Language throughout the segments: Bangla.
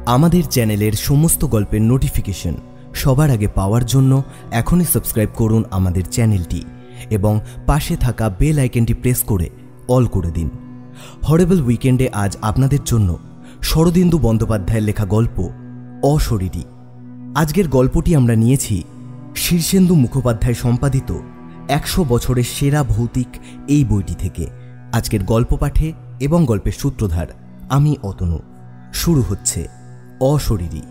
আমাদের চ্যানেলের সমস্ত গল্পের নোটিফিকেশন সবার আগে পাওয়ার জন্য এখনই সাবস্ক্রাইব করুন আমাদের চ্যানেলটি এবং পাশে থাকা বেল আইকনটি প্রেস করে অল করে দিন। হরেবল উইকেন্ডে আজ আপনাদের জন্য শরদিন্দু বন্দ্যোপাধ্যায়ের লেখা গল্প অশরীরী। আজকের গল্পটি আমরা নিয়েছি শীর্ষেন্দু মুখোপাধ্যায় সম্পাদিত 100 বছরের সেরা ভৌতিক এই বইটি থেকে। আজকের গল্প পাঠে এবং গল্পের সূত্রধার আমি অতনু। শুরু হচ্ছে অশরীরী।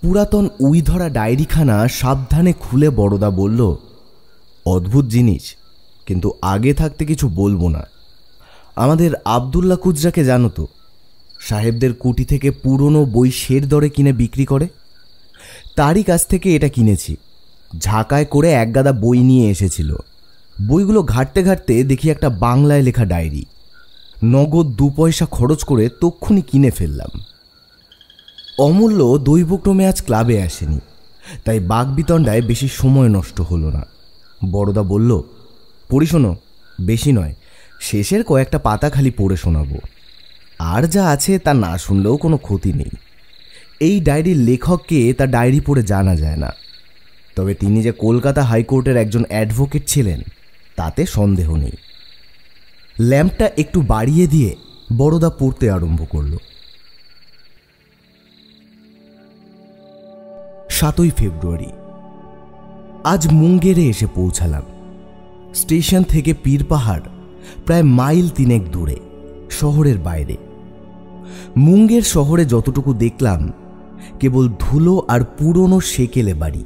পুরাতন উইধরা ডায়েরিখানা সাবধানে খুলে বড়দা বলল, অদ্ভুত জিনিস, কিন্তু আগে থাকতে কিছু বলবো না। আমাদের আবদুল্লা কুজরাকে জানো তো? সাহেবদের কুটি থেকে পুরনো বই শের দরে কিনে বিক্রি করে। তারই কাছ থেকে এটা কিনেছি। ঝাঁকায় করে এক গাদা বই নিয়ে এসেছিল। বইগুলো ঘাঁটতে ঘাঁটতে দেখি একটা বাংলায় লেখা ডায়েরি। নগদ 2 পয়সা খরচ করে তক্ষুনি কিনে ফেললাম। অমূল্য দৈবক্রমে আজ ক্লাবে আসেনি, তাই বাগবিতণ্ডায় বেশি সময় নষ্ট হলো না। বড়দা বলল, পড়ি শোনো, বেশি নয়, শেষের কয়েকটা পাতা খালি পড়ে শোনাবো। আর যা আছে তা না শুনলেও কোনো ক্ষতি নেই। এই ডায়েরির লেখককে তার ডায়েরি পড়ে জানা যায় না, তবে তিনি যে কলকাতা হাইকোর্টের একজন অ্যাডভোকেট ছিলেন তাতে সন্দেহ নেই। ল্যাম্পটা একটু বাড়িয়ে দিয়ে বড়দা পড়তে আরম্ভ করল। 7ই ফেব্রুয়ারি। আজ মুঙ্গেরে এসে পৌঁছালাম। স্টেশন থেকে পীরপাহাড় প্রায় মাইল 3 দূরে, শহরের বাইরে। মুঙ্গের শহরে যতটুকু দেখলাম কেবল ধুলো আর পুরনো সেকেলে বাড়ি।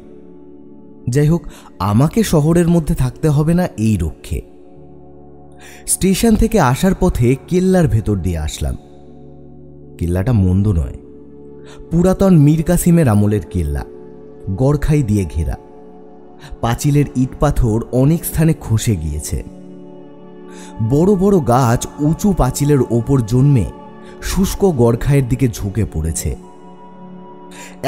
যাই হোক, আমাকে শহরের মধ্যে থাকতে হবে না এই রক্ষে। স্টেশন থেকে আসার পথে কেল্লার ভেতর দিয়ে আসলাম। কেল্লাটা মন্দ নয়, পুরাতন মীর কাসিমের আমলের কেল্লা, গড়খাই দিয়ে ঘেরা। পাঁচিলের ইট পাথর অনেক স্থানে খসে গিয়েছে। বড় বড় গাছ উঁচু পাঁচিলের ওপর জন্মে শুষ্ক গড়খাইয়ের দিকে ঝুঁকে পড়েছে।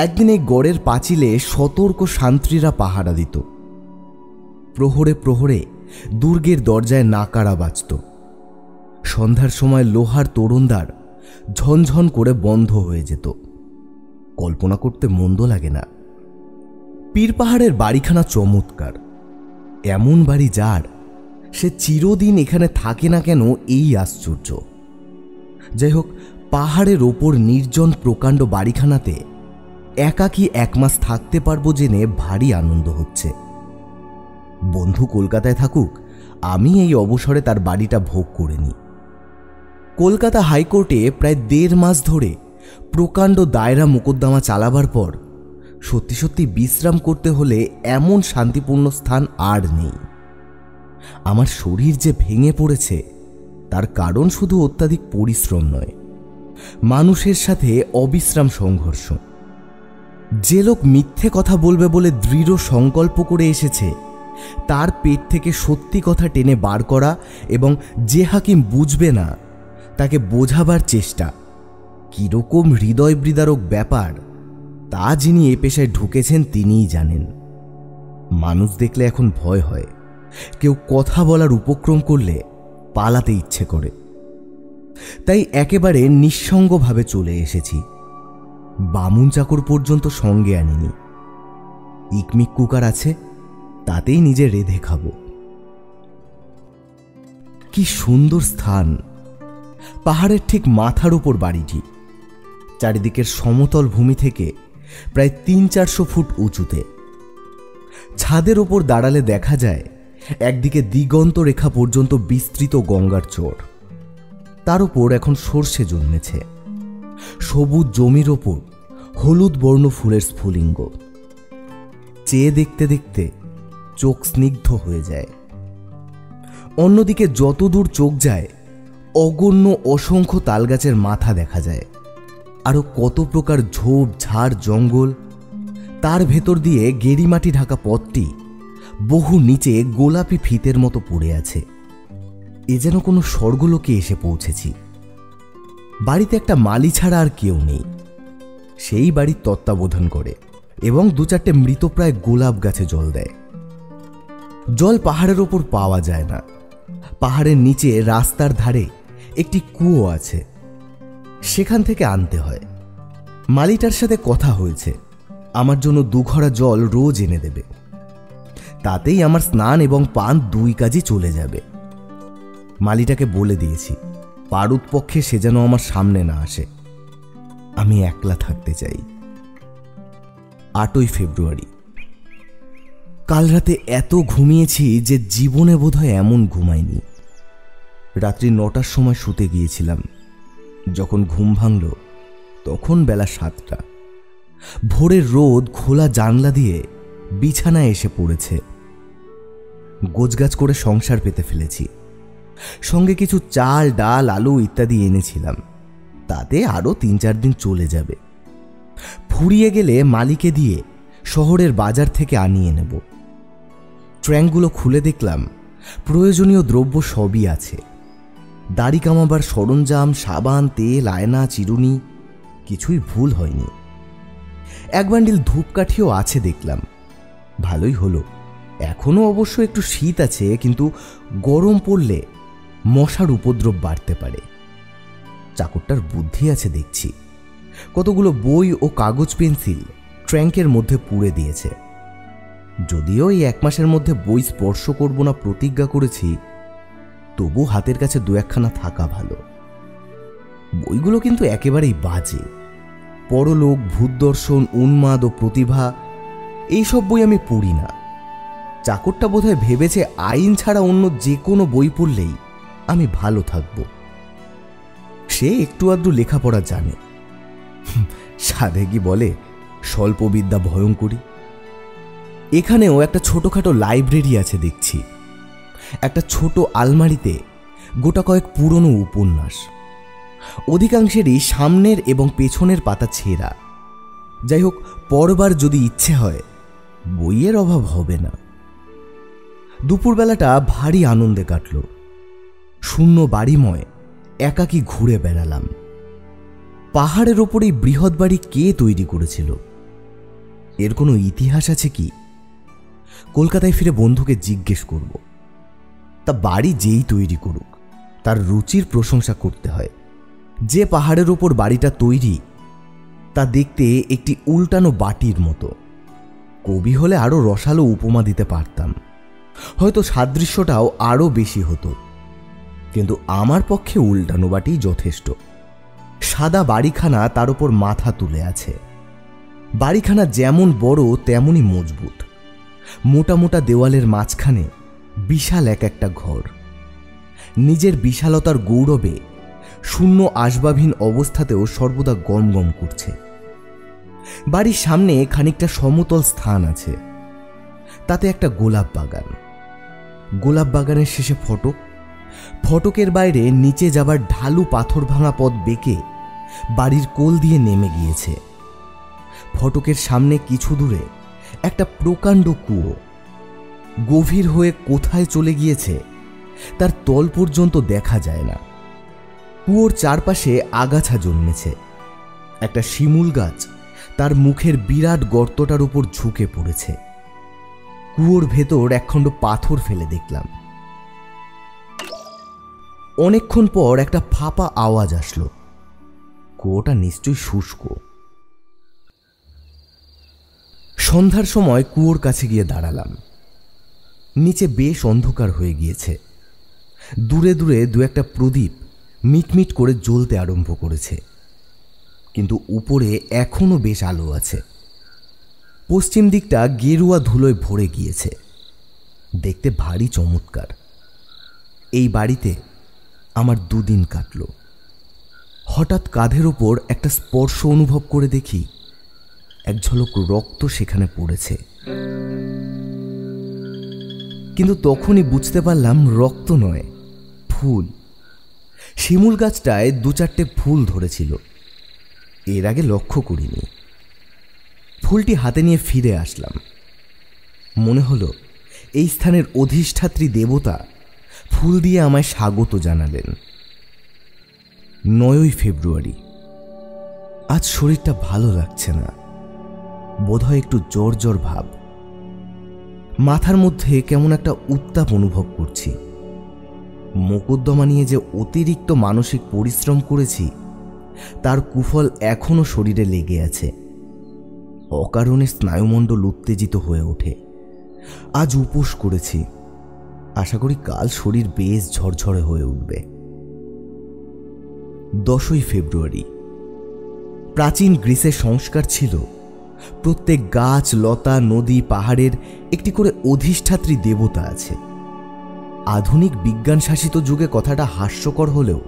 একদিন এই গড়ের পাঁচিলে সতর্ক শান্ত্রীরা পাহারা দিত। প্রহরে প্রহরে দুর্গের দরজায় নাকারা বাজত। সন্ধ্যার সময় লোহার তোরণদ্বার ঝনঝন করে বন্ধ হয়ে যেত। কল্পনা করতে মন্দ লাগে না। পীরপাহাড়ের বাড়িখানা চমৎকার। এমন বাড়ি যার, সে চিরদিন এখানে থাকে না কেন এই আশ্চর্য। যাই হোক, পাহাড়ের ওপর নির্জন প্রকাণ্ড বাড়িখানাতে একাকী 1 মাস থাকতে পারবো জেনে ভারী আনন্দ হচ্ছে। বন্ধু কলকাতায় থাকুক, আমি এই অবসরে তার বাড়িটা ভোগ করে নিই। কলকাতা হাইকোর্টে প্রায় 1.5 মাস ধরে প্রকাণ্ড দায়রা মোকদ্দমা চালাবার পর সত্যি সত্যি বিশ্রাম করতে হলে এমন শান্তিপূর্ণ স্থান আর নেই। আমার শরীর যে ভেঙে পড়েছে তার কারণ শুধু অত্যাধিক পরিশ্রম নয়, মানুষের সাথে অবিশ্রাম সংঘর্ষ। যে লোক মিথ্যে কথা বলবে বলে দৃঢ় সংকল্প করে এসেছে, তার পেট থেকে সত্যি কথা টেনে বার করা এবং যে হাকিম বুঝবে না তাকে বোঝাবার চেষ্টা, কিরকম হৃদয় বিদারক ব্যাপার তা যিনি এ পেশায় ঢুকেছেন তিনিই জানেন। মানুষ দেখলে এখন ভয় হয়। কেউ কথা বলার উপক্রম করলে পালাতে ইচ্ছে করে। তাই একেবারে নিঃসঙ্গভাবে চলে এসেছি। বামুন চাকর পর্যন্ত সঙ্গে আনিনি। ইকমিক কুকার আছে, তাতেই নিজে রেঁধে খাবো। কি সুন্দর স্থান! পাহাড়ের ঠিক মাথার উপর বাড়িটি। চারিদিকের সমতল ভূমি থেকে প্রায় 300-400 ফুট উঁচুতে। ছাদের ওপর দাঁড়ালে দেখা যায় একদিকে দিগন্ত রেখা পর্যন্ত বিস্তৃত গঙ্গার চর। তার উপর এখন সর্ষে জন্মেছে। সবুজ জমির ওপর হলুদ বর্ণ ফুলের স্ফুলিঙ্গ। চেয়ে দেখতে দেখতে চোখ স্নিগ্ধ হয়ে যায়। অন্যদিকে যতদূর চোখ যায় অগণ্য অসংখ্য তালগাছের মাথা দেখা যায়। আরো কত প্রকার ঝোপ ঝাড় জঙ্গল। তার ভেতর দিয়ে গেরিমাটি ঢাকা পথটি বহু নিচে গোলাপি ফিতের মতো পড়ে আছে। এ যেন কোনো স্বর্গলোকে এসে পৌঁছেছি। বাড়িতে একটা মালি ছাড়া আর কেউ নেই। সেই বাড়ির তত্ত্বাবধান করে এবং 2-4টে মৃতপ্রায় গোলাপ গাছে জল দেয়। জল পাহাড়ের ওপর পাওয়া যায় না, পাহাড়ের নিচে রাস্তার ধারে একটি কুয়ো আছে, সেখান থেকে আনতে হয়। মালিটার সাথে কথা হয়েছে, আমার জন্য 2 ঘড়া জল রোজ এনে দেবে। তাতেই আমার স্নান এবং পান 2 কাজই চলে যাবে। মালিটাকে বলে দিয়েছি পারুৎপক্ষে সে যেন আমার সামনে না আসে, আমি একলা থাকতে চাই। 8ই ফেব্রুয়ারি। কাল রাতে এত ঘুমিয়েছি যে জীবনে বোধহয় এমন ঘুমাইনি। রাত্রি 9টার সময় শুতে গিয়েছিলাম। যখন ঘুম ভাঙল তখন বেলা 7টা। ভোরের রোদ খোলা জানলা দিয়ে বিছানায় এসে পড়েছে। গোছগাছ করে সংসার পেতে ফেলেছি। সঙ্গে কিছু চাল, ডাল, আলু ইত্যাদি এনেছিলাম, তাতে আরও 3-4 দিন চলে যাবে। ফুরিয়ে গেলে মালিকে দিয়ে শহরের বাজার থেকে আনিয়ে নেব। ট্র্যাঙ্কগুলো খুলে দেখলাম প্রয়োজনীয় দ্রব্য সবই আছে। দাড়ি কামাবার সরঞ্জাম, সাবান, তেল, আয়না, চিরুনি, কিছুই ভুল হয়নি। 1 বান্ডিল ধূপকাঠিও আছে দেখলাম, ভালোই হলো। এখনো অবশ্য একটু শীত আছে, কিন্তু গরম পড়লে মশার উপদ্রব বাড়তে পারে। চাকরটার বুদ্ধি আছে দেখছি। কতগুলো বই ও কাগজ পেন্সিল ট্র্যাঙ্কের মধ্যে পুড়ে দিয়েছে। যদিও এই 1 মাসের মধ্যে বই স্পর্শ করব না প্রতিজ্ঞা করেছি, তবু হাতের কাছে 2-1খানা থাকা ভালো। বইগুলো কিন্তু একেবারেই বাজে। পরলোক, ভূত দর্শন, উন্মাদ ও প্রতিভা, এইসব বই আমি পড়ি না। চাকরটা বোধহয় ভেবেছে আইন ছাড়া অন্য যে কোনো বই পড়লেই আমি ভালো থাকব। সে একটু আধটু লেখাপড়া জানে। সাধে কি বলে স্বল্পবিদ্যা ভয়ঙ্করী। এখানেও একটা ছোটখাটো লাইব্রেরি আছে দেখছি। একটা ছোট আলমারিতে গোটা কয়েক পুরনো উপন্যাস, অধিকাংশেরই সামনের এবং পেছনের পাতা ছেঁড়া। যাই হোক, পরবার যদি ইচ্ছে হয় বইয়ের অভাব হবে না। দুপুরবেলাটা ভারী আনন্দে কাটল। শূন্য বাড়িময় একাকী ঘুরে বেড়ালাম। পাহাড়ের ওপরে বৃহৎ বাড়ি কে তৈরি করেছিল? এর কোনো ইতিহাস আছে কি? কলকাতায় ফিরে বন্ধুকে জিজ্ঞেস করব। তা বাড়ি যেই তৈরি করুক, তার রুচির প্রশংসা করতে হয়। যে পাহাড়ের ওপর বাড়িটা তৈরি তা দেখতে একটি উল্টানো বাটির মতো। কবি হলে আরো রসালো উপমা দিতে পারতাম, হয়তো সাদৃশ্যটাও আরো বেশি হতো, কিন্তু আমার পক্ষে উল্টানো বাটি যথেষ্ট। সাদা বাড়িখানা তার উপর মাথা তুলে আছে। বাড়িখানা যেমন বড় তেমনই মজবুত। মোটা মোটা দেওয়ালের মাঝখানে বিশাল একটা ঘর। নিজের বিশালতার গৌরবে শূন্য আসবাবহীন অবস্থাতেও সর্বদা গমগম করছে। বাড়ির সামনে খানিকটা সমতল স্থান আছে, তাতে একটা গোলাপ বাগান। গোলাপ বাগানের শেষে ফটক। ফটকের বাইরে নিচে যাবার ঢালু পাথর ভাঙা পথ বেঁকে বাড়ির কোল দিয়ে নেমে গিয়েছে। ফটকের সামনে কিছু দূরে একটা প্রকাণ্ড কুয়ো। গভীর হয়ে কোথায় চলে গিয়েছে তার তল পর্যন্ত দেখা যায় না। কুয়োর চারপাশে আগাছা জন্মেছে। একটা শিমুল গাছ তার মুখের বিরাট গর্তটার উপর ঝুঁকে পড়েছে। কুয়োর ভেতর একখণ্ড পাথর ফেলে দেখলাম। অনেকক্ষণ পর একটা ফাঁপা আওয়াজ আসলো। কুয়োটা নিশ্চয়ই শুষ্ক। সন্ধ্যার সময় কুয়োর কাছে গিয়ে দাঁড়ালাম। নিচে বেশ অন্ধকার হয়ে গিয়েছে। দূরে দূরে 2-1টা প্রদীপ মিটমিট করে জ্বলতে আরম্ভ করেছে, কিন্তু উপরে এখনো বেশ আলো আছে। পশ্চিম দিকটা গেরুয়া ধুলোয় ভরে গিয়েছে। দেখতে ভারী চমৎকার। এই বাড়িতে আমার 2 দিন কাটল। হঠাৎ কাঁধের ওপর একটা স্পর্শ অনুভব করে দেখি এক ঝলক রক্ত সেখানে পড়েছে, কিন্তু তখনই বুঝতে পারলাম রক্ত নয়, ফুল। শিমুল গাছটায় 2-4টে ফুল ধরেছিল। এর আগে লক্ষ্য করিনি। ফুলটি হাতে নিয়ে ফিরে আসলাম। মনে হলো এই স্থানের অধিষ্ঠাত্রী দেবতা ফুল দিয়ে আমায় স্বাগত জানালেন। 9ই ফেব্রুয়ারি। আজ শরীরটা ভালো লাগছে না, বোধহয় একটু জ্বর জ্বর ভাব। মাথার মধ্যে কেমন একটা উত্তাপ অনুভব করছি। মোকদ্দমা নিয়ে যে অতিরিক্ত মানসিক পরিশ্রম করেছি তার কুফল এখনো শরীরে লেগে আছে। অকারণে স্নায়ুমণ্ডল উত্তেজিত হয়ে ওঠে। আজ উপোস করেছি, আশা করি কাল শরীর বেশ ঝরঝরে হয়ে উঠবে। 10ই ফেব্রুয়ারি। প্রাচীন গ্রিসের সংস্কার ছিল প্রত্যেক গাছ, লতা, নদী, পাহাড়ের একটি করে অধিষ্ঠাত্রী দেবতা আছে। আধুনিক বিজ্ঞান শাসিত যুগে কথাটা হাস্যকর হলেও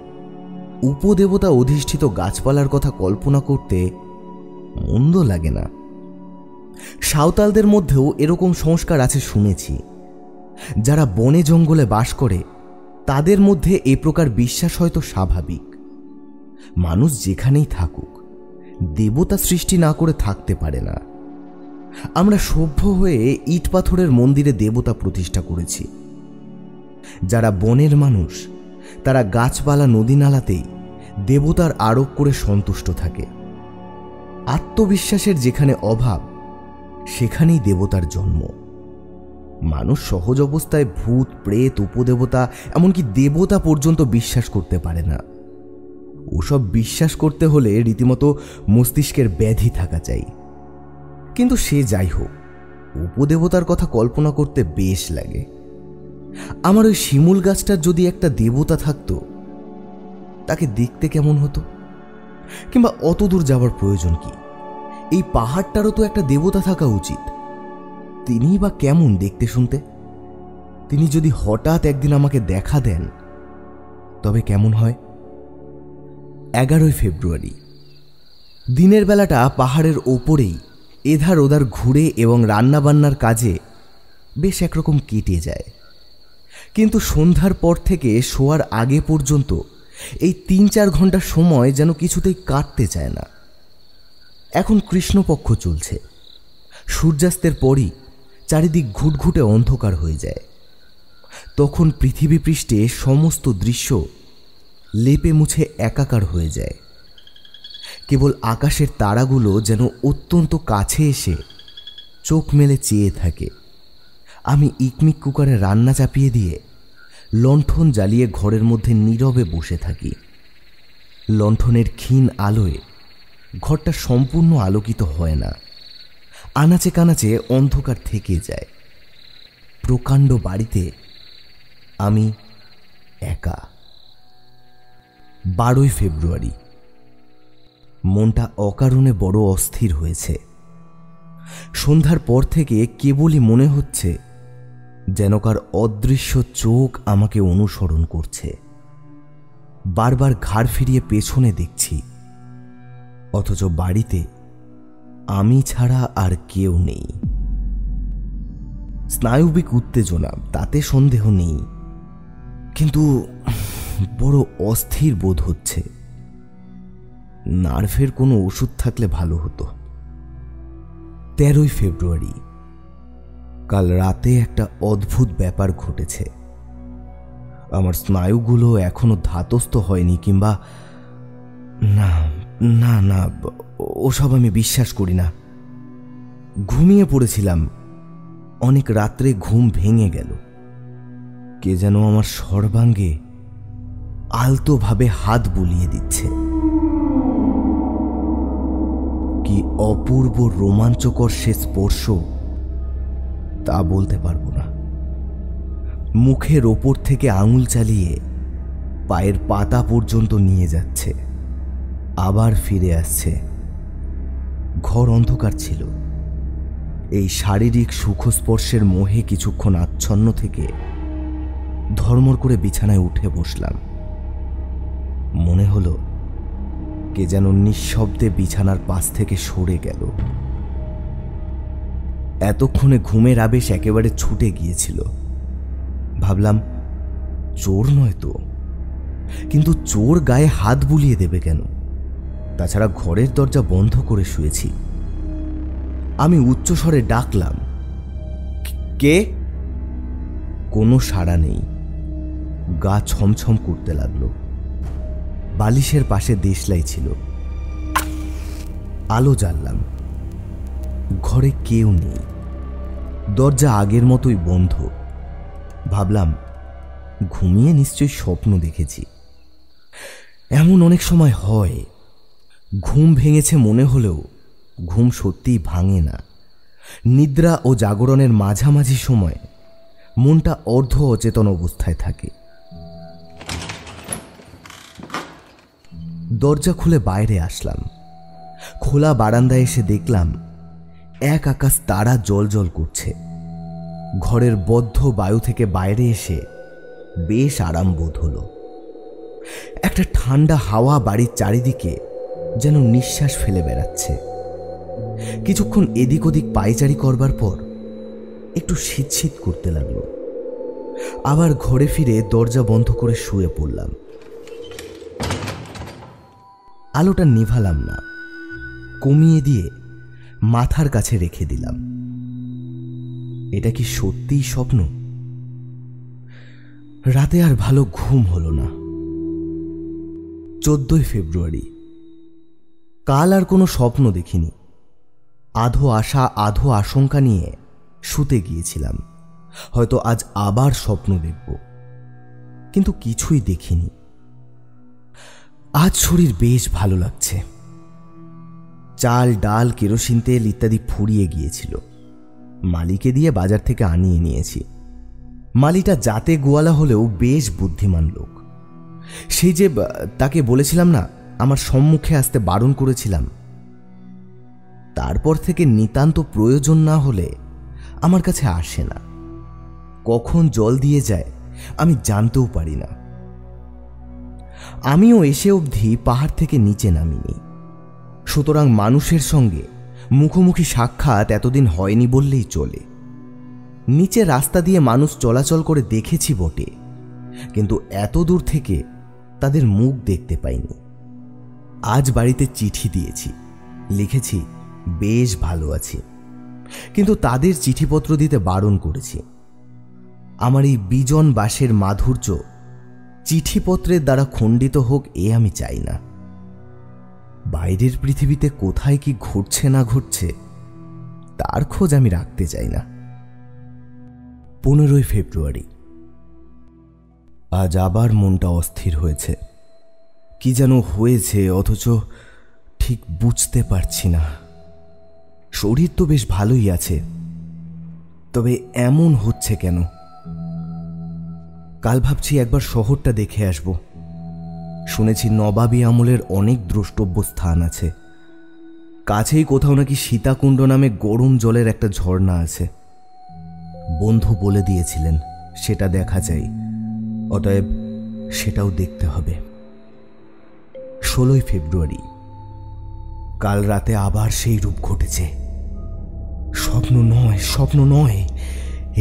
উপদেবতা অধিষ্ঠিত গাছপালার কথা কল্পনা করতে মন্দ লাগে না। সাঁওতালদের মধ্যেও এরকম সংস্কার আছে শুনেছি। যারা বনে জঙ্গলে বাস করে তাদের মধ্যে এ প্রকার বিশ্বাস হয়তো স্বাভাবিক। মানুষ যেখানেই থাকুক দেবতা সৃষ্টি না করে থাকতে পারে না। আমরা সভ্য হয়ে ইট পাথরের মন্দিরে দেবতা প্রতিষ্ঠা করেছি। যারা বনের মানুষ তারা গাছপালা, নদী নালাতেই দেবতার আরোপ করে সন্তুষ্ট থাকে। আত্মবিশ্বাসের যেখানে অভাব সেখানেই দেবতার জন্ম। মানুষ সহজ অবস্থায় ভূত, প্রেত, উপদেবতা, এমনকি দেবতা পর্যন্ত বিশ্বাস করতে পারে না। ওসব বিশ্বাস করতে হলে রীতিমতো মস্তিষ্কের ব্যাধি থাকা চাই। কিন্তু সে যাই হোক, উপদেবতার কথা কল্পনা করতে বেশ লাগে। আমার ওই শিমুল গাছটার যদি একটা দেবতা থাকতো, তাকে দেখতে কেমন হতো? কিংবা অত দূর যাবার প্রয়োজন কি? এই পাহাড়টারও তো একটা দেবতা থাকা উচিত। তিনিই বা কেমন দেখতে শুনতে? তিনি যদি হঠাৎ একদিন আমাকে দেখা দেন তবে কেমন হয়? 11ই ফেব্রুয়ারি। দিনের বেলাটা পাহাড়ের ওপরেই এধার ওধার ঘুরে এবং রান্নাবান্নার কাজে বেশ একরকম কেটে যায়। কিন্তু সন্ধ্যার পর থেকে শোয়ার আগে পর্যন্ত এই 3-4 ঘন্টা সময় যেন কিছুতেই কাটতে চায় না। এখন কৃষ্ণপক্ষ চলছে। সূর্যাস্তের পরই চারিদিক ঘুটঘুটে অন্ধকার হয়ে যায়। তখন পৃথিবী পৃষ্ঠে সমস্ত দৃশ্য লেপে মুছে একাকার হয়ে যায়। কেবল আকাশের তারাগুলো যেন অত্যন্ত কাছে এসে চোখ মেলে চেয়ে থাকে। আমি ইকমিক কুকারে রান্না চাপিয়ে দিয়ে লণ্ঠন জ্বালিয়ে ঘরের মধ্যে নীরবে বসে থাকি। লণ্ঠনের ক্ষীণ আলোয় ঘরটা সম্পূর্ণ আলোকিত হয় না, আনাচে কানাচে অন্ধকার থেকে যায়। প্রকাণ্ড বাড়িতে আমি একা। 12ই ফেব্রুয়ারি। মনটা অকারণে বড় অস্থির হয়েছে। সন্ধ্যার পর থেকে কেবলই মনে হচ্ছে যেন কার অদৃশ্য চোখ আমাকে অনুসরণ করছে। বারবার ঘাড় ফিরিয়ে পেছনে দেখছি, অথচ বাড়িতে আমি ছাড়া আর কেউ নেই। স্নায়ুবিক উত্তেজনা, তাতে সন্দেহ নেই, কিন্তু বড় অস্থির বোধ হচ্ছে। নার্ভের কোনো ওষুধ থাকলে ভালো হতো। 13ই ফেব্রুয়ারি। কাল রাতে একটা অদ্ভুত ব্যাপার ঘটেছে। আমার স্নায়ুগুলো এখনো ধাতস্থ হয়নি, কিংবা না না না, ওসব আমি বিশ্বাস করি না। ঘুমিয়ে পড়েছিলাম, অনেক রাত্রে ঘুম ভেঙে গেল। কে যেন আমার সর্বাঙ্গে আলতোভাবে হাত বুলিয়ে দিচ্ছে। কি অপূর্ব রোমাঞ্চকর সে স্পর্শ তা বলতে পারবো না। মুখের ওপর থেকে আঙুল চালিয়ে পায়ের পাতা পর্যন্ত নিয়ে যাচ্ছে, আবার ফিরে আসছে। ঘর অন্ধকার ছিল। এই শারীরিক সুখস্পর্শের মোহে কিছুক্ষণ আচ্ছন্ন থেকে ধর্মর করে বিছানায় উঠে বসলাম। মনে হলো কে যেন নিঃশব্দে বিছানার পাশ থেকে সরে গেল। এতক্ষণে ঘুমের আবেশ একেবারে ছুটে গিয়েছিল। ভাবলাম চোর নয় তো, কিন্তু চোর গায়ে হাত বুলিয়ে দেবে কেন? তাছাড়া ঘরের দরজা বন্ধ করে শুয়েছি। আমি উচ্চস্বরে ডাকলাম, কে? কোনো সাড়া নেই। গা ছমছম করতে লাগলো। বালিশের পাশে দেশলাই ছিল। আলো জ্বাললাম। ঘরে কেউ নেই। দরজা আগের মতোই বন্ধ। ভাবলাম ঘুমিয়ে নিশ্চয়ই স্বপ্ন দেখেছি। এমন অনেক সময় হয়, ঘুম ভেঙেছে মনে হলেও ঘুম সত্যিই ভাঙে না। নিদ্রা ও জাগরণের মাঝামাঝি সময় মনটা অর্ধ অচেতন অবস্থায় থাকে। দরজা খুলে বাইরে আসলাম। খোলা বারান্দায় এসে দেখলাম এক আকাশ তারা জ্বলজ্বল করছে। ঘরের বদ্ধ বায়ু থেকে বাইরে এসে বেশ আরাম বোধ হলো। একটা ঠান্ডা হাওয়া বাড়ির চারিদিকে যেন নিঃশ্বাস ফেলে বেড়াচ্ছে। কিছুক্ষণ এদিক ওদিক পায়চারি করবার পর একটু শীত শীত করতে লাগলো। আবার ঘরে ফিরে দরজা বন্ধ করে শুয়ে পড়লাম। আলোটা নিভালাম না, কমিয়ে দিয়ে মাথার কাছে রেখে দিলাম। এটা কি সত্যিই স্বপ্ন? রাতে আর ভালো ঘুম হলো না। 14 ফেব্রুয়ারি। কাল আর কোনো স্বপ্ন দেখিনি। আধো আশা আধো আশঙ্কা নিয়ে শুতে গিয়েছিলাম, হয়তো আজ আবার স্বপ্ন দেখব, কিন্তু কিছুই দেখিনি। আজ শরীর বেশ ভালো লাগছে। চাল ডাল কেরোসিন তেল ইত্যাদি ফুরিয়ে গিয়েছিল, মালিকে দিয়ে বাজার থেকে আনিয়ে নিয়েছি। মালিটা জাতে গোয়ালা হলেও বেশ বুদ্ধিমান লোক। সেই যে তাকে বলেছিলাম না, আমার সম্মুখে আসতে বারণ করেছিলাম, তারপর থেকে নিতান্ত প্রয়োজন না হলে আমার কাছে আসে না। কখন জল দিয়ে যায় আমি জানতেও পারি না। আমিও এসে অবধি পাহাড় থেকে নিচে নামিনি, সুতরাং মানুষের সঙ্গে মুখোমুখি সাক্ষাৎ এতদিন হয়নি বললেই চলে। নিচে রাস্তা দিয়ে মানুষ চলাচল করে দেখেছি বটে, কিন্তু এত দূর থেকে তাদের মুখ দেখতে পাইনি। আজ বাড়িতে চিঠি দিয়েছি, লিখেছি বেশ ভালো আছি, কিন্তু তাদের চিঠিপত্র দিতে বারণ করেছি। আমার এই বিজন বাসের মাধুর্য চিঠিপত্রের দ্বারা খণ্ডিত হোক এ আমি চাই না। বাইরের পৃথিবীতে কোথায় কি ঘটছে না ঘটছে তার খোঁজ আমি রাখতে চাই না। 15 ফেব্রুয়ারি। আজ আবার মনটা অস্থির হয়েছে। কি যেন হয়েছে, অথচ ঠিক বুঝতে পারছি না। শরীর তো বেশ ভালোই আছে, তবে এমন হচ্ছে কেন? কাল ভাবছি একবার শহরটা দেখে আসব। শুনেছি নবাবী আমলের অনেক দ্রষ্টব্য স্থান আছে। কাছেই কোথাও নাকি সীতাকুণ্ড নামে গরম জলের একটা ঝর্ণা আছে। বন্ধু বলে দিয়েছিলেন সেটা দেখা চাই, অতএব সেটাও দেখতে হবে। 16 ফেব্রুয়ারি। কাল রাতে আবার সেই রূপ ঘটেছে। স্বপ্ন নয়, স্বপ্ন নয়,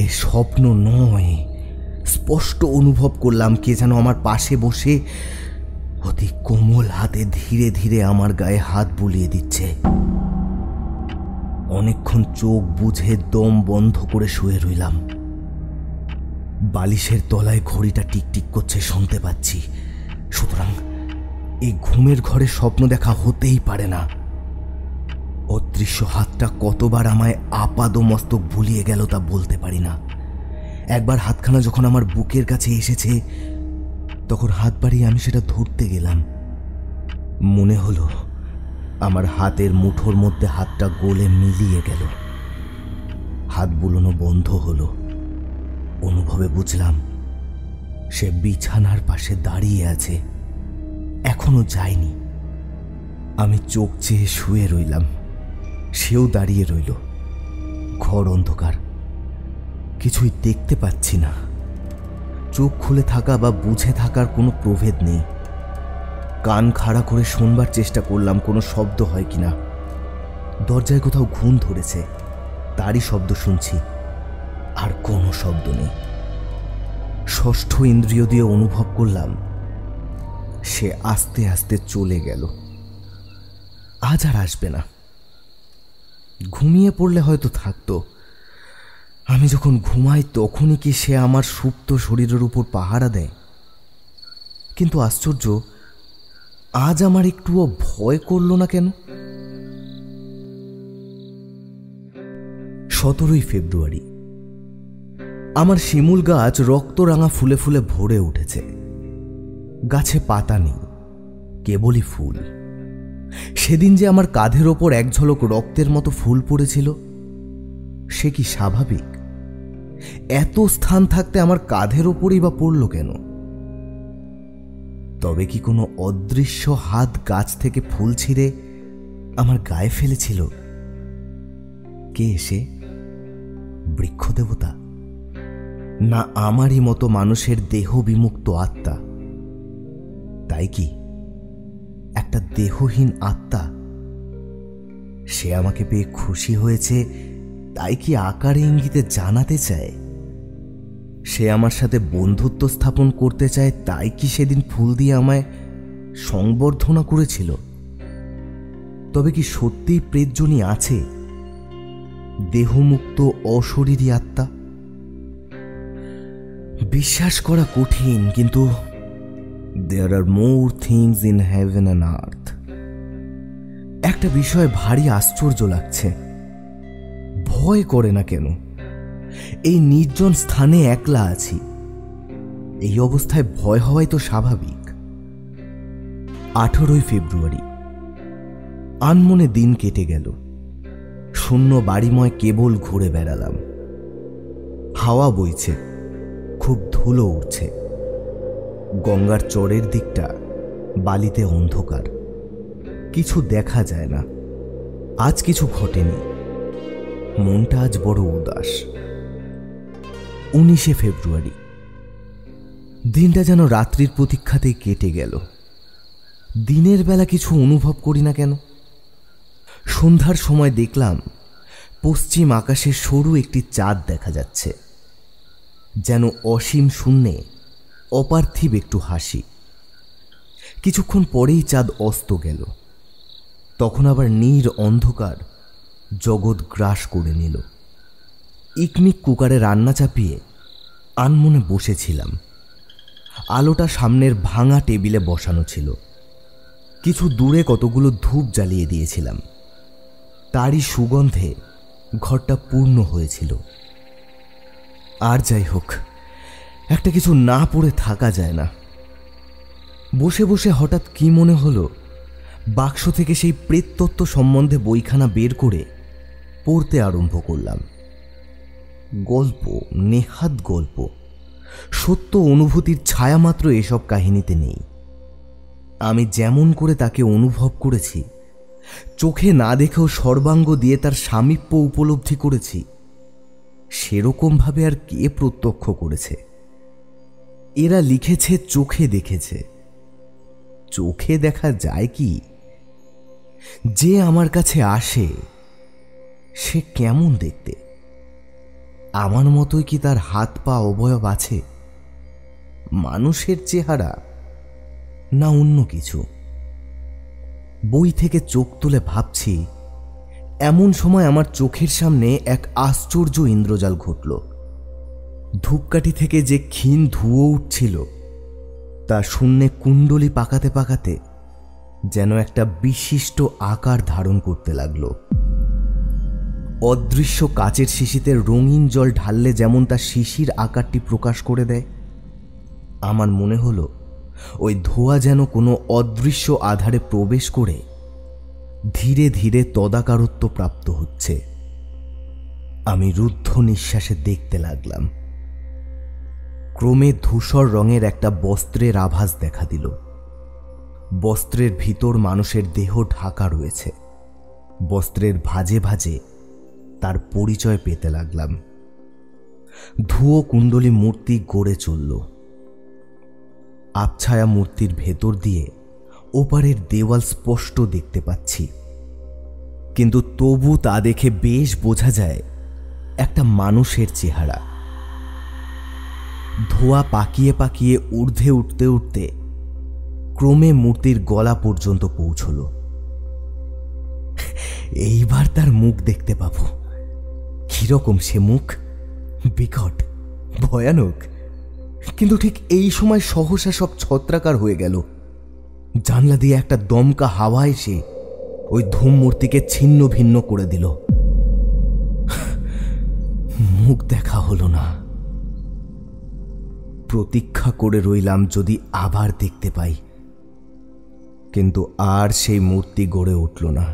এ স্বপ্ন নয়। স্পষ্ট অনুভব করলাম কে যেন আমার পাশে বসে অতি কোমল হাতে ধীরে ধীরে আমার গায়ে হাত বুলিয়ে দিচ্ছে। অনেকক্ষণ চোখ বুঝে দম বন্ধ করে শুয়ে রইলাম। বালিশের তলায় ঘড়িটা টিকটিক করছে শুনতে পাচ্ছি, সুতরাং এই ঘুমের ঘরে স্বপ্ন দেখা হতেই পারে না। অদৃশ্য হাতটা কতবার আমায় আপাদ মস্তক ভুলিয়ে গেল তা বলতে পারি না। একবার হাতখানা যখন আমার বুকের কাছে এসেছে, তখন হাত বাড়িয়ে আমি সেটা ধরতে গেলাম। মনে হলো আমার হাতের মুঠোর মধ্যে হাতটা গলে মিলিয়ে গেল। হাত বুলোনো বন্ধ হলো। অনুভবে বুঝলাম সে বিছানার পাশে দাঁড়িয়ে আছে, এখনো যায়নি। আমি চোখ চেয়ে শুয়ে রইলাম, সেও দাঁড়িয়ে রইল। ঘর অন্ধকার, কিছুই দেখতে পাচ্ছি না। চোখ খুলে থাকা বা বুঝে থাকার কোনো প্রভেদ নেই। কান খাড়া করে শুনবার চেষ্টা করলাম কোনো শব্দ হয় কিনা। দরজায় কোথাও ঘুম ধরেছে, তারই শব্দ শুনছি, আর কোনো শব্দ নেই। ষষ্ঠ ইন্দ্রিয় দিয়ে অনুভব করলাম সে আস্তে আস্তে চলে গেল। আজ আর আসবে না। ঘুমিয়ে পড়লে হয়তো থাকতো। আমি যখন ঘুমাই তখনই কি সে আমার সুপ্ত শরীরের উপর পাহারা দেয়? কিন্তু আশ্চর্য, আজ আমার একটুও ভয় করল না কেন? 17 ফেব্রুয়ারি। আমার শিমুল গাছ রক্তরাঙা ফুলে ফুলে ভরে উঠেছে। গাছে পাতা নেই, কেবলই ফুল। সেদিন যে আমার কাঁধের ওপর এক ঝলক রক্তের মতো ফুল পড়েছিল, সে কি স্বাভাবিক? এত স্থান থাকতে আমার কাঁধের ওপরই বা পড়ল কেন? তবে কি কোনো অদৃশ্য হাত গাছ থেকে ফুল ছিঁড়ে আমার গায়ে ফেলেছিল? কে এসে? বৃক্ষ দেবতা? না আমারই মতো মানুষের দেহ বিমুক্ত আত্মা? তাই কি একটা দেহহীন আত্মা? সে আমাকে পেয়ে খুশি হয়েছে, তাই কি আকারে ইঙ্গিতে জানাতে চায়? সে আমার সাথে বন্ধুত্ব স্থাপন করতে চায়, তাই কি সেদিন ফুল দিয়ে আমায় সংবর্ধনা করেছিল? তবে কি সত্যিই প্রেতজনী আছে, দেহমুক্ত অশরীরী আত্মা? বিশ্বাস করা কঠিন, কিন্তু there are more things in heaven and earth। একটা বিষয় ভারী আশ্চর্য লাগছে। ভয় করে না কেন? এই নির্জন স্থানে একলা আছি, এই অবস্থায় ভয় হওয়াই তো স্বাভাবিক। 18 ফেব্রুয়ারি। আনমনে দিন কেটে গেল। শূন্য বাড়িময় কেবল ঘুরে বেড়ালাম। হাওয়া বইছে, খুব ধুলো উঠছে। গঙ্গার চরের দিকটা বালিতে অন্ধকার, কিছু দেখা যায় না। আজ কিছু ঘটেনি, মনটা আজ বড় উদাস। 19 ফেব্রুয়ারি। দিনটা যেন রাত্রির প্রতীক্ষাতেই কেটে গেল। দিনের বেলা কিছু অনুভব করি না কেন? সন্ধ্যার সময় দেখলাম পশ্চিম আকাশে সরু একটি চাঁদ দেখা যাচ্ছে, যেন অসীম শূন্যে অপার্থিব একটু হাসি। কিছুক্ষণ পরেই চাঁদ অস্ত গেল। তখন আবার নীর অন্ধকার জগৎ গ্রাস করে নিল। ইকনিক কুকারে রান্না চাপিয়ে আনমনে বসেছিলাম। আলোটা সামনের ভাঙা টেবিলে বসানো ছিল। কিছু দূরে কতগুলো ধূপ জ্বালিয়ে দিয়েছিলাম। তারই সুগন্ধে ঘরটা পূর্ণ হয়েছিল। আর যাই হোক, একটা কিছু না পড়ে থাকা যায় না। বসে বসে হঠাৎ কি মনে হলো, বাক্স থেকে সেই প্রেততত্ত্ব সম্বন্ধে বইখানা বের করে পড়তে আরম্ভ করলাম। গল্প, নেহাত গল্প। সত্য অনুভূতির ছায়ামাত্র এসব কাহিনীতে নেই। আমি যেমন করে তাকে অনুভব করেছি, চোখে না দেখেও সর্বাঙ্গ দিয়ে তার সামীপ্য উপলব্ধি করেছি, সেরকমভাবে আর কে প্রত্যক্ষ করেছে? এরা লিখেছে চোখে দেখেছে। চোখে দেখা যায় কি? যে আমার কাছে আসে সে কেমন দেখতে? আমার মতোই কি তার হাত পা অবয়ব আছে? মানুষের চেহারা না অন্য কিছু? বই থেকে চোখ তুলে ভাবছি, এমন সময় আমার চোখের সামনে এক আশ্চর্য ইন্দ্রজাল ঘটল। ধূপকাঠি থেকে যে ক্ষীণ ধুয়ো উঠছিল, তা শূন্যে কুণ্ডলি পাকাতে পাকাতে যেন একটা বিশিষ্ট আকার ধারণ করতে লাগলো। অদৃশ্য কাচের শিশিতে রঙিন জল ঢাললে যেমন তার শিশির আকারটি প্রকাশ করে দেয়, আমার মনে হলো ওই ধোঁয়া যেন কোনো অদৃশ্য আধারে প্রবেশ করে ধীরে ধীরে তদাকারত্ব প্রাপ্ত হচ্ছে। আমি রুদ্ধ নিঃশ্বাসে দেখতে লাগলাম। ক্রমে ধূসর রঙের একটা বস্ত্রের আভাস দেখা দিল। বস্ত্রের ভিতর মানুষের দেহ ঢাকা রয়েছে। বস্ত্রের ভাঁজে ভাঁজে তার পরিচয় পেতে লাগলাম। ধুয়ো কুণ্ডলী মূর্তি গড়ে চলল। আবছায়া মূর্তির ভেতর দিয়ে ওপারের দেওয়াল স্পষ্ট দেখতে পাচ্ছি, কিন্তু তবু তা দেখে বেশ বোঝা যায় একটা মানুষের চেহারা। ধোঁয়া পাকিয়ে পাকিয়ে ঊর্ধ্বে উঠতে উঠতে ক্রমে মূর্তির গলা পর্যন্ত পৌঁছল। এইবার তার মুখ দেখতে পাব। কিরকম সে মুখ? বিকট, ভয়ানক। কিন্তু ঠিক এই সময় সহসা সব ছত্রাকার হয়ে গেল। জানলা দিয়ে একটা দমকা হাওয়া এসে ওই ধূম মূর্তিকে ছিন্ন ভিন্ন করে দিল। মুখ দেখা হলো না, প্রতীক্ষা করে রইলাম যদি আবার দেখতে পাই, কিন্তু আর সেই মূর্তি গড়ে উঠল না।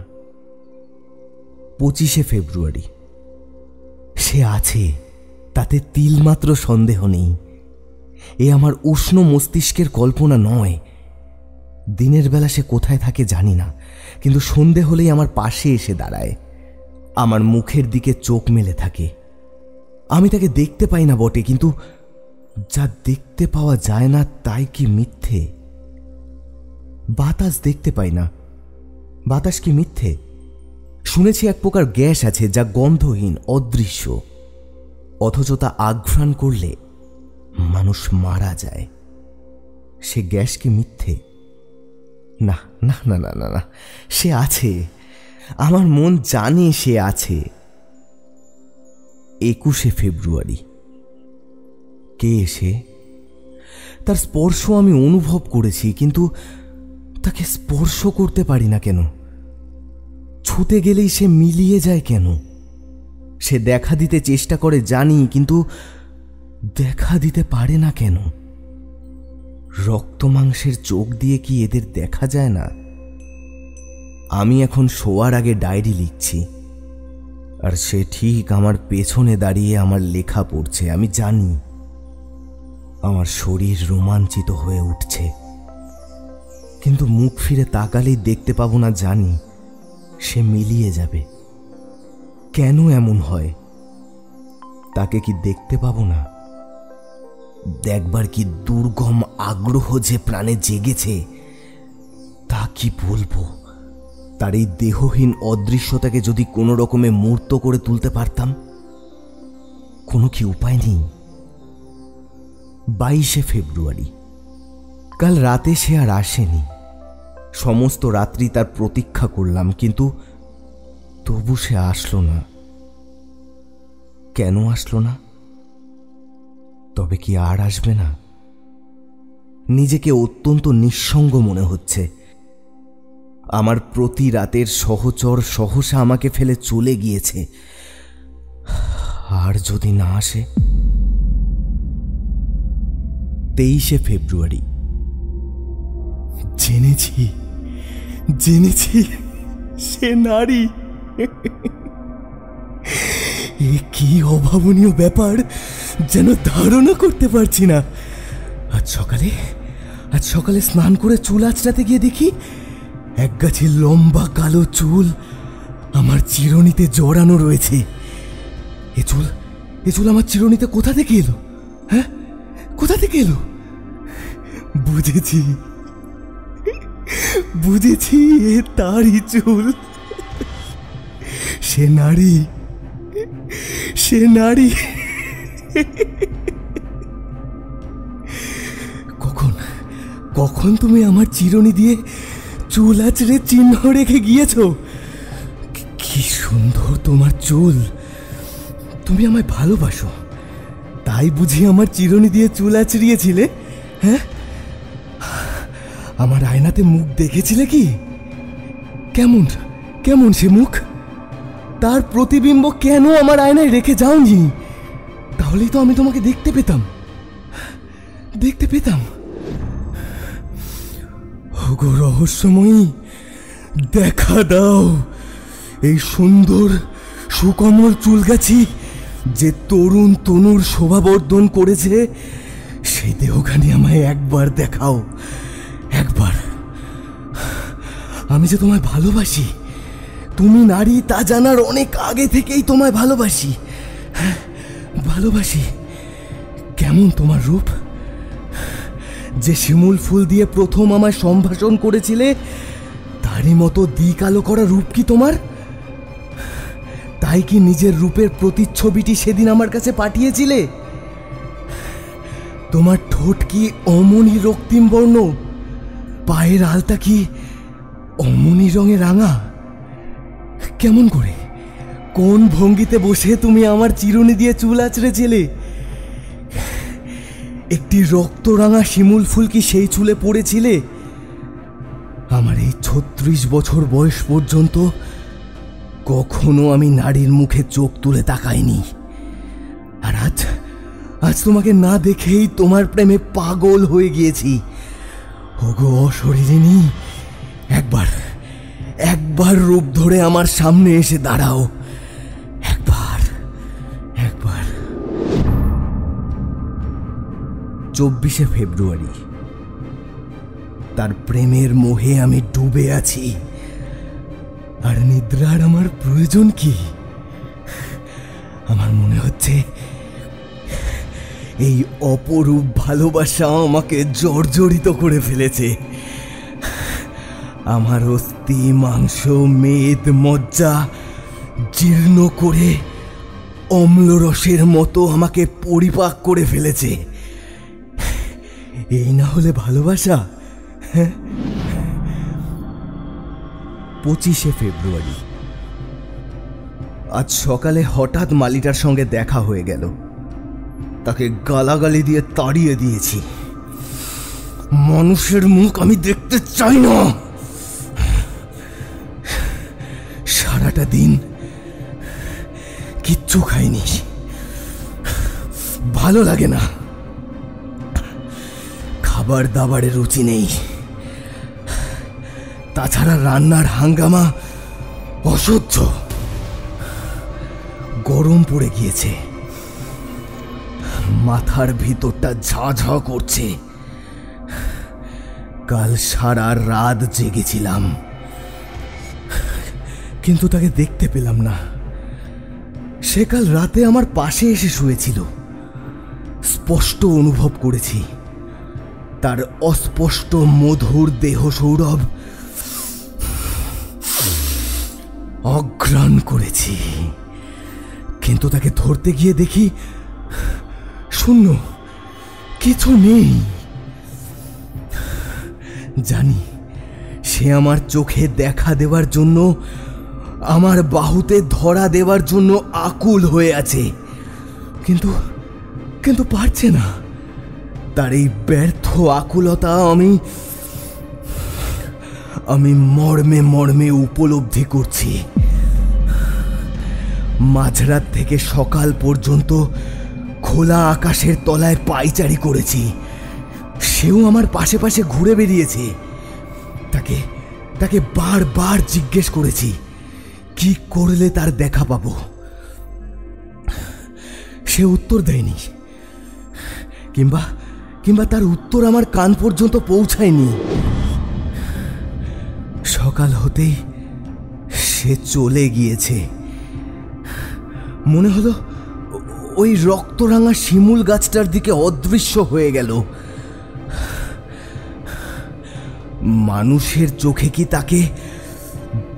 25শে ফেব্রুয়ারি। সে আছে, তাতে তিলমাত্র সন্দেহ নেই। এ আমার উষ্ণ মস্তিষ্কের কল্পনা নয়। দিনের বেলা সে কোথায় থাকে জানি না, কিন্তু সন্ধে হলেই আমার পাশে এসে দাঁড়ায়, আমার মুখের দিকে চোখ মেলে থাকে। আমি তাকে দেখতে পাই না বটে, কিন্তু যা দেখতে পাওয়া যায় না তাই কি মিথ্যে? বাতাস দেখতে পাই না, বাতাস কি মিথ্যে? শুনেছি এক প্রকার গ্যাস আছে যা গন্ধহীন, অদৃশ্য, অথচ তা আঘ্রাণ করলে মানুষ মারা যায়। সে গ্যাস কি মিথ্যে? না না না না না না, সে আছে, আমার মন জানে সে আছে। 21শে ফেব্রুয়ারি। কে এসে? তার স্পর্শ আমি অনুভব করেছি, কিন্তু তাকে স্পর্শ করতে পারি না কেন? ছুতে গেলেই সে মিলিয়ে যায় কেন? সে দেখা দিতে চেষ্টা করে জানি, কিন্তু দেখা দিতে পারে না কেন? রক্ত মাংসের চোখ দিয়ে কি এদের দেখা যায় না? আমি এখন শোয়ার আগে ডায়েরি লিখছি, আর সে ঠিক আমার পেছনে দাঁড়িয়ে আমার লেখা পড়ছে। আমি জানি আমার শরীর রোমাঞ্চিত হয়ে উঠছে, কিন্তু মুখ ফিরে তাকালেই দেখতে পাবো না। জানি সে মিলিয়ে যাবে। কেন এমন হয়? তাকে কি দেখতে পাবো না? দেখবার কি দুর্গম আগ্রহ যে প্রাণে জেগেছে, তা কি বলবো? তার এই দেহহীন অদৃশ্যতাকে যদি কোনো রকমে মূর্ত করে তুলতে পারতাম। কোনো কি উপায় নেই? 22শে ফেব্রুয়ারি। কাল রাতে সে আর আসেনি। সমস্ত রাত্রি তার প্রতীক্ষা করলাম, কিন্তু তবু সে আসলো না। কেন আসলো না? তবে কি আর আসবে না? নিজেকে অত্যন্ত নিঃসঙ্গ মনে হচ্ছে। আমার প্রতি রাতের সহচর সহসা আমাকে ফেলে চলে গিয়েছে। আর যদি না আসে? 23শে ফেব্রুয়ারি। জেনেছি জেনেছি সে নারী। এ কি অভাবনীয় ব্যাপার, যেন ধারণা করতে পারছি না। আজ সকালে স্নান করে চুল আঁচড়াতে গিয়ে দেখি একগাছি লম্বা কালো চুল আমার চিরুনিতে জড়ানো রয়েছে। এ চুল আমার চিরুনিতে কোথা থেকে এলো? হ্যাঁ, কোথা থেকে এলো? বুঝেছি, এ তারই চুল। সে নারী। কখন তুমি আমার চিরুনি দিয়ে চুল আঁচড়ে চিহ্ন রেখে গিয়েছ? কি সুন্দর তোমার চুল। তুমি আমায় ভালোবাসো, তাই বুঝি আমার চিরুনি দিয়ে চুল আঁচড়িয়েছিলে? হ্যাঁ, আমার আয়নাতে মুখ দেখেছিলে কি? কেমন সে মুখ? তার প্রতিবিম্ব কেন আমার আয়নায় রেখে যাওনি? তাহলেই তো আমি তোমাকে দেখতে পেতাম। ওগো রহস্যময়ী, দেখা দাও এই সুন্দর সুকোমল চুলগাছি যে তরুণ তনুর শোভাবর্ধন করেছে। সেই দেহখানি আমায় একবার দেখাও, একবার। আমি যে তোমায় ভালোবাসি, তুমি নারী তা জানার অনেক আগে থেকেই তোমায় ভালোবাসি। কেমন তোমার রূপ? যে শিমুল ফুল দিয়ে প্রথম আমায় সম্ভাষণ করেছিলে, তারই মতো দ্বিকালো করা রূপ কি তোমার? তাই কি নিজের রূপের প্রতিচ্ছবিটি সেদিন আমার কাছে পাঠিয়েছিলে? তোমার ঠোঁট কি অমনি রক্তিম বর্ণ? পায়ের আলতা কি অমনি রঙে রাঙা? কেমন করে, কোন ভঙ্গিতে বসে তুমি আমার চিরুনি দিয়ে চুল আঁচড়েছিলে? একটি রক্তরাঙা শিমুল ফুল কি সেই চুলে পড়েছিলে? আমার এই 36 বছর বয়স পর্যন্ত কখনো আমি নারীর মুখে চোখ তুলে তাকাইনি। আর আজ তোমাকে না দেখেই তোমার প্রেমে পাগল হয়ে গিয়েছি। ওগো অশরীরিনী, একবার একবার রূপ ধরে আমার সামনে এসে দাঁড়াও। একবার একবার 24শে ফেব্রুয়ারি। তার প্রেমের মোহে আমি ডুবে আছি। আর নিদ্রার আমার প্রয়োজন কি? আমার মনে হচ্ছে এই অপরূপ ভালোবাসা আমাকে জর্জরিত করে ফেলেছে। আমার অস্থি, মাংস, মেদ, মজ্জা জীর্ণ করে অম্লরসের মতো আমাকে পরিপাক করে ফেলেছে। এই না হলে ভালোবাসা? 25শে ফেব্রুয়ারি। আজ সকালে হঠাৎ মালিটার সঙ্গে দেখা হয়ে গেল। তাকে গালাগালি দিয়ে তাড়িয়ে দিয়েছি। মানুষের মুখ আমি দেখতে চাই না। সারাটা দিন কিচ্ছু খাইনি, ভালো লাগে না। খাবার দাবারের রুচি নেই। তাছাড়া রান্নার হাঙ্গামা অসহ্য। গরম পড়ে গিয়েছে, মাথার ভিতরটা ঝাঝা করছে। কাল সারা রাত জেগেছিলাম, কিন্তু তাকে দেখতে পেলাম না। সে কাল রাতে আমার পাশে এসে শুয়েছিল। স্পষ্ট অনুভব করেছি তার অস্পষ্ট মধুর দেহ সৌরভ। অঘ্রাণ করেছি, কিন্তু তাকে ধরতে গিয়ে দেখি শূন্য, কিছু নেই। জানি সে আমার চোখে দেখা দেওয়ার জন্য, আমার বাহুতে ধরা দেওয়ার জন্য আকুল হয়ে আছে, কিন্তু কিন্তু পারছে না। তার এই ব্যর্থ আকুলতা আমি মর্মে মর্মে উপলব্ধি করছি। মাঝরাত থেকে সকাল পর্যন্ত খোলা আকাশের তলায় পায়চারি করেছি। সেও আমার পাশে পাশে ঘুরে বেরিয়েছে। তাকে বারবার জিজ্ঞেস করেছি কি করলে তার দেখা পাবো। সে উত্তর দেয়নি, কিংবা তার উত্তর আমার কান পর্যন্ত পৌঁছায়নি। সকাল হতেই সে চলে গিয়েছে। মনে হলো ওই রক্তরাঙা শিমুল গাছটার দিকে অদৃশ্য হয়ে গেল। মানুষের চোখে কি তাকে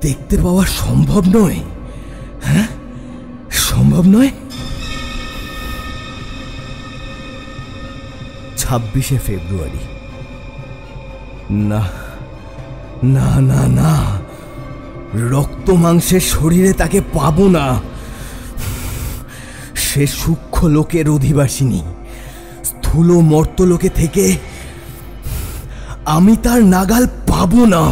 দেখতে পাওয়া সম্ভব নয়? হ্যাঁ, সম্ভব নয়। 26শে ফেব্রুয়ারি। না না না না, রক্ত মাংসের শরীরে তাকে পাবো না। সে সূক্ষ্ম লোকের অধিবাসিনী। স্থূল মর্তলোকে থেকে আমি তার নাগাল পাবো না।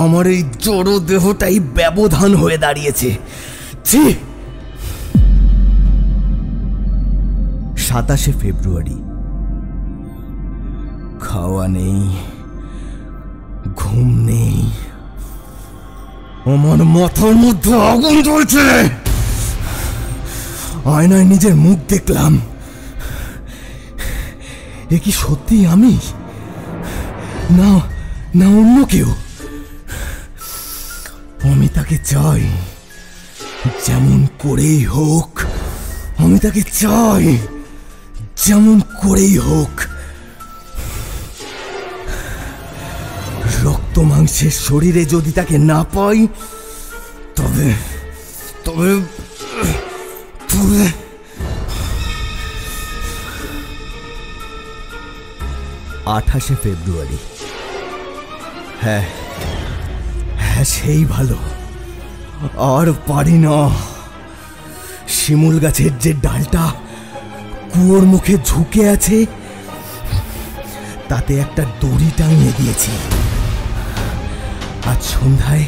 আমার এই জড় দেহটাই ব্যবধান হয়ে দাঁড়িয়েছে। 27শে ফেব্রুয়ারি। খাওয়া নেই, ঘুম নেই, আমার মাথার মধ্যে আগুন জ্বলছে। আয়নায় নিজের মুখ দেখলাম। এ কি সত্যি আমি, না না অন্য কেউ? আমি তাকে চাই, যেমন করেই হোক। আমি তাকে চাই, যেমন করেই হোক। রক্ত মাংসের শরীরে যদি তাকে না পাই, তবে তবে তবে 28শে ফেব্রুয়ারি। হ্যাঁ, সেই ভালো। আর পারি না। শিমুল গাছের যে ডালটা কুয়োর মুখে ঝুঁকে আছে, তাতে একটা দড়ি টাঙিয়ে দিয়েছি। আজ সন্ধ্যায়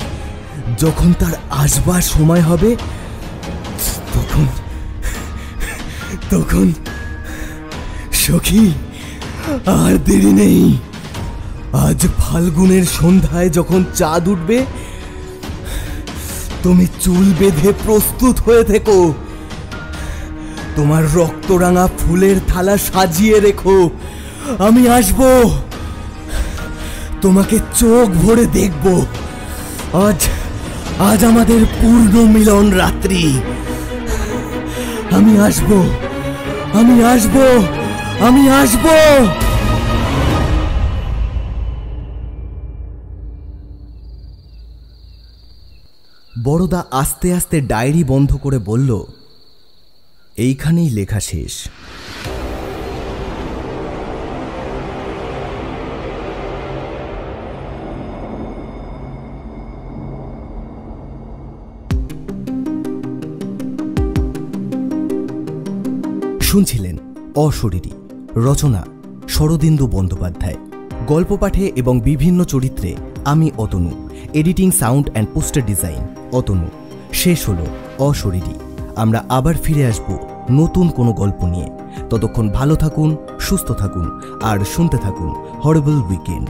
যখন তার আসবার সময় হবে, তখন তখন সখী আর দেরি নেই। আজ ফাল্গুনের সন্ধ্যায় যখন চাঁদ উঠবে, তুমি চুল বেঁধে প্রস্তুত হয়ে থেকো। তোমার রক্তরাঙা ফুলের থালা সাজিয়ে রেখো। আমি আসব, তোমাকে চোখ ভরে দেখব। আজ আজ আমাদের পূর্ণ মিলন রাত্রি। আমি আসব, আমি আসব, আমি আসব। বড়দা আস্তে আস্তে ডায়েরি বন্ধ করে বলল, এইখানেই লেখা শেষ। শুনছিলেন অশরীরী, রচনা শরদিন্দু বন্দ্যোপাধ্যায়, গল্প পাঠে এবং বিভিন্ন চরিত্রে আমি Atanu, editing, sound and poster design Atanu. শেষ হলো অশরীরী। আমরা আবার ফিরে আসব নতুন কোনো গল্প নিয়ে। ততক্ষণ ভালো থাকুন, সুস্থ থাকুন আর শুনতে থাকুন হরিবল উইকেন্ড।